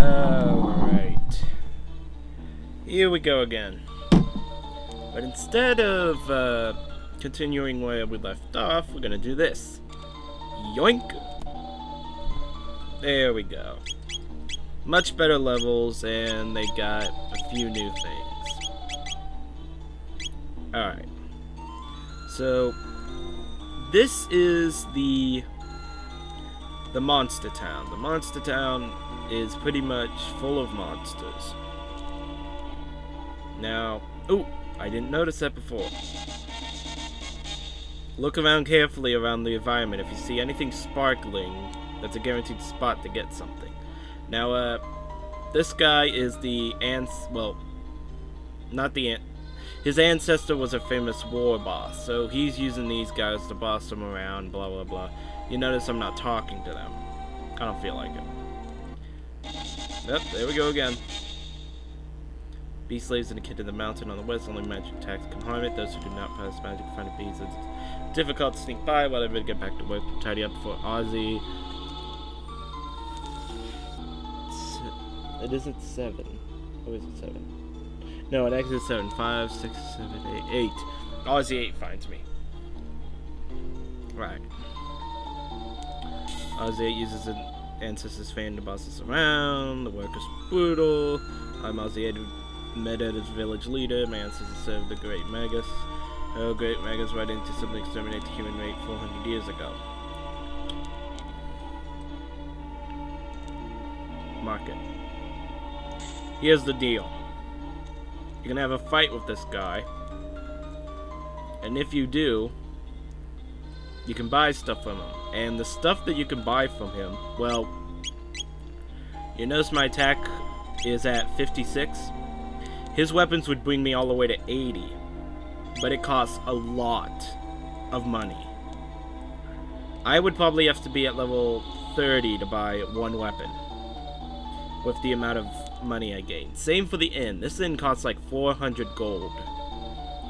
Alright. Here we go again. But instead of continuing where we left off, we're gonna do this. Yoink! There we go. Much better levels, and they got a few new things. Alright. So, this is the monster town. The monster town is pretty much full of monsters. Now, ooh, I didn't notice that before. Look around carefully around the environment. If you see anything sparkling, that's a guaranteed spot to get something. Now, this guy is the well, not the his ancestor was a famous war boss, so he's using these guys to boss them around, blah blah blah. You notice I'm not talking to them. I don't feel like it. Yep, there we go again. Beast slaves in a kid in the mountain on the west. Only magic attacks can harm it. Those who do not pass magic find a beast. It's difficult to sneak by. Whatever, to get back to work. Tidy up before Ozzy. It isn't 7. Or is it 7? No, it actually is 7. 5, 6, 7, 8. 8. Ozzy 8 finds me. Right. Ozzy 8 uses an ancestor's fan to boss us around. The work is brutal. I'm Ozzy 8. Met at his village leader. My ancestors served the Great Magus. Oh, Great Magus right into something exterminate the human race 400 years ago. Mark it. Here's the deal. You're gonna have a fight with this guy. And if you do, you can buy stuff from him. And the stuff that you can buy from him, well, you notice my attack is at 56. His weapons would bring me all the way to 80. But it costs a lot of money. I would probably have to be at level 30 to buy one weapon. With the amount of money I gain. Same for the inn. This inn costs like 400 gold.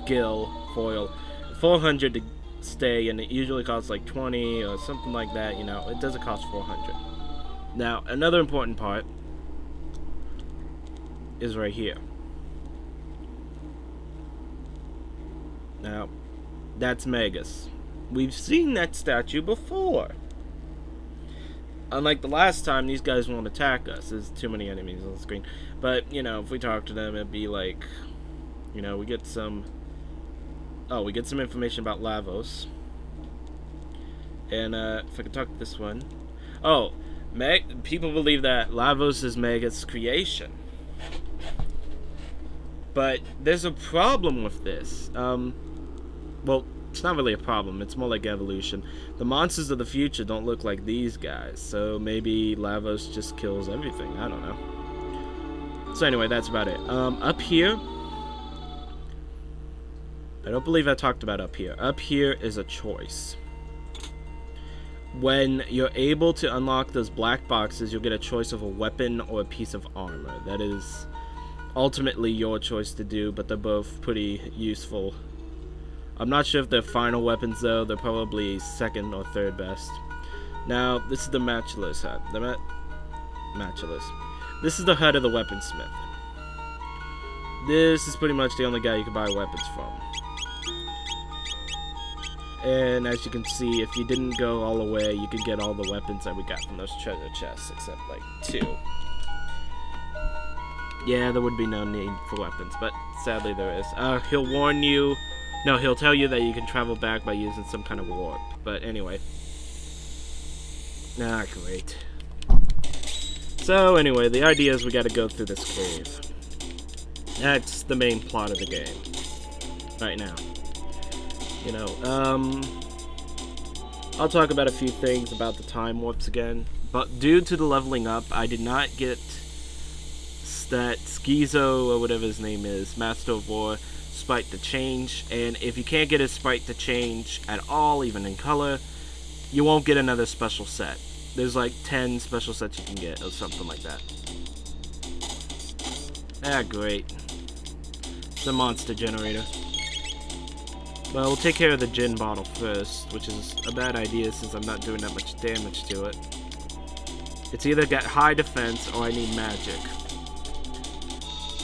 Gil, foil. 400 to stay, and it usually costs like 20 or something like that, you know. It doesn't cost 400. Now, another important part is right here. Now, that's Magus. We've seen that statue before. Unlike the last time, these guys won't attack us. There's too many enemies on the screen. But, you know, if we talk to them, it'd be like, you know, we get some... Oh, we get some information about Lavos. And, if I could talk to this one. Oh, people believe that Lavos is Magus' creation. But there's a problem with this. Well, it's not really a problem. It's more like evolution. The monsters of the future don't look like these guys. So maybe Lavos just kills everything. I don't know. So anyway, that's about it. Up here... I don't believe I talked about up here. Up here is a choice. When you're able to unlock those black boxes, you'll get a choice of a weapon or a piece of armor. That is ultimately your choice to do, but they're both pretty useful. I'm not sure if they're final weapons though. They're probably second or third best. Now, this is the Matchless hut. Matchless. This is the hut of the weaponsmith. This is pretty much the only guy you can buy weapons from. And as you can see, if you didn't go all the way, you could get all the weapons that we got from those treasure chests, except like 2. Yeah, there would be no need for weapons, but sadly there is. He'll warn you. No, he'll tell you that you can travel back by using some kind of warp. But anyway. Ah, great. So anyway, the idea is we gotta go through this cave. That's the main plot of the game. Right now. You know, I'll talk about a few things about the time warps again. But due to the leveling up, I did not get that Schizo, or whatever his name is, Master of War, sprite to change. And if you can't get his sprite to change at all, even in color, you won't get another special set. There's like 10 special sets you can get, or something like that. Ah, great. It's a monster generator. Well, we'll take care of the gin bottle first, which is a bad idea since I'm not doing that much damage to it. It's either get high defense or I need magic.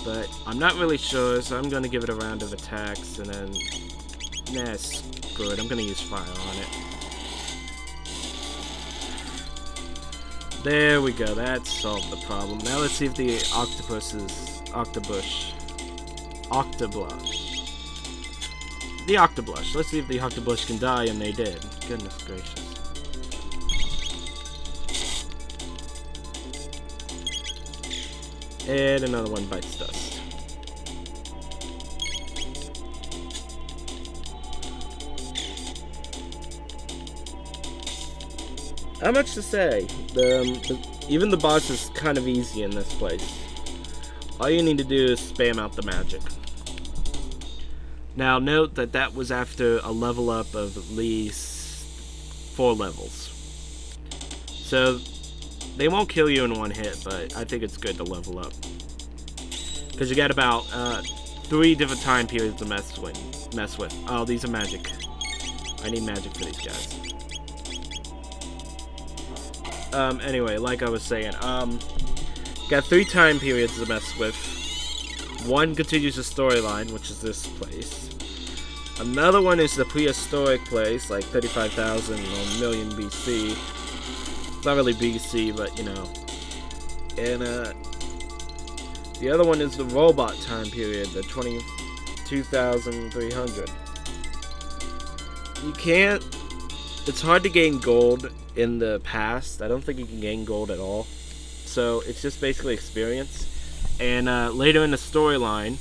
But I'm not really sure, so I'm gonna give it a round of attacks and then... Nah, screw it. I'm gonna use fire on it. There we go. That solved the problem. Now let's see if the octoblush. The octoblush. Let's see if the octoblush can die, and they did. Goodness gracious. And another one bites dust. Not much to say. Even the boss is kind of easy in this place. All you need to do is spam out the magic. Now note that that was after a level up of at least 4 levels. So they won't kill you in one hit, but I think it's good to level up. Because you got about 3 different time periods to mess with. Oh, these are magic. I need magic for these guys. Anyway, like I was saying, got 3 time periods to mess with. One continues the storyline, which is this place. Another one is the prehistoric place, like 35,000 or million BC. It's not really BC, but you know. And the other one is the robot time period, the 22,300. You can't... It's hard to gain gold in the past. I don't think you can gain gold at all. So it's just basically experience. And later in the storyline,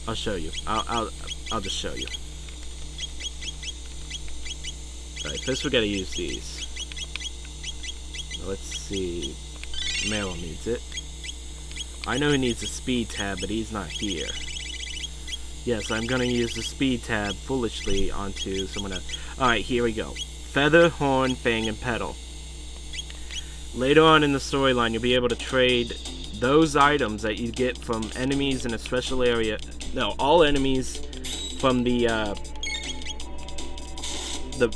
I'll show you. I'll just show you. Alright, first we gotta use these. Let's see. Meryl needs it. I know he needs a speed tab, but he's not here. Yes, I'm gonna use the speed tab foolishly onto someone else. Alright, here we go. Feather, horn, fang, and petal. Later on in the storyline, you'll be able to trade those items that you get from enemies in a special area. No, all enemies from the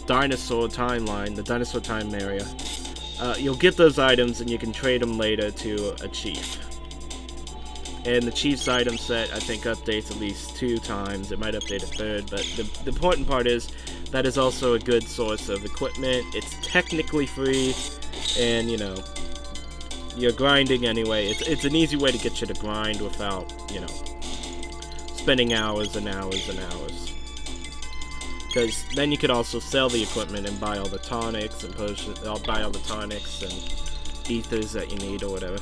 dinosaur timeline, the dinosaur time area. You'll get those items and you can trade them later to a chief. And the chief's item set, I think, updates at least 2 times. It might update a 3rd, but the important part is that is also a good source of equipment. It's technically free, and, you know, you're grinding anyway. It's an easy way to get you to grind without, you know, spending hours and hours and hours. Because then you could also sell the equipment and buy all the tonics and potions. I'll buy all the tonics and ethers that you need or whatever.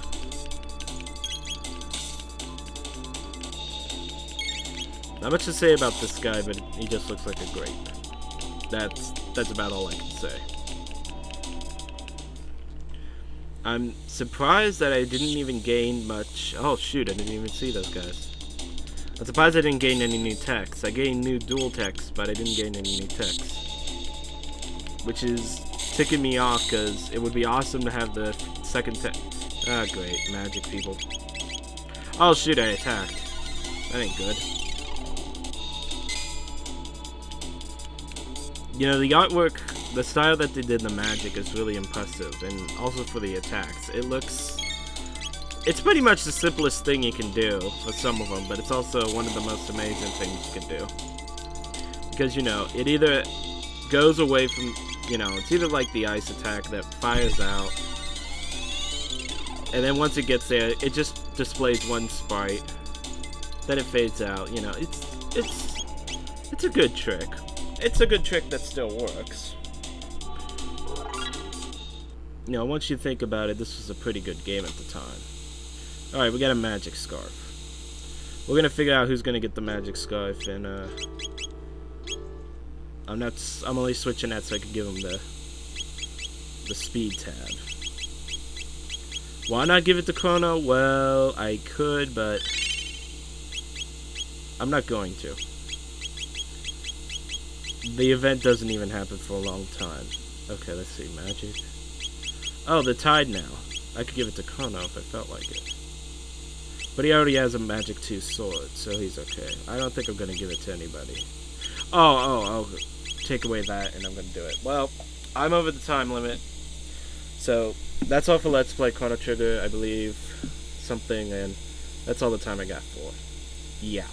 Not much to say about this guy, but he just looks like a grape. That's about all I can say. I'm surprised that I didn't even gain much. Oh shoot, I didn't even see those guys. I'm surprised I didn't gain any new techs. I gained new dual techs, but I didn't gain any new techs. Which is ticking me off, because it would be awesome to have the second tech. Ah, great. Magic people. Oh shoot, I attacked. That ain't good. You know, the artwork, the style that they did in the magic is really impressive, and also for the attacks. It's pretty much the simplest thing you can do for some of them, but it's also one of the most amazing things you can do. Because, you know, it either goes away from, you know, it's either like the ice attack that fires out, and then once it gets there, it just displays one sprite, then it fades out, you know, it's a good trick. It's a good trick that still works. You know, once you think about it, this was a pretty good game at the time. Alright, we got a magic scarf. We're gonna figure out who's gonna get the magic scarf, and I'm only switching that so I can give him the speed tab. Why not give it to Chrono? Well, I could, but I'm not going to. The event doesn't even happen for a long time. Okay, let's see, magic. Oh, they're tied now. I could give it to Chrono if I felt like it. But he already has a magic 2 sword, so he's okay. I don't think I'm gonna give it to anybody. I'll take away that and I'm gonna do it. Well, I'm over the time limit. So, that's all for Let's Play Chrono Trigger, I believe. Something, and that's all the time I got for. Yeah.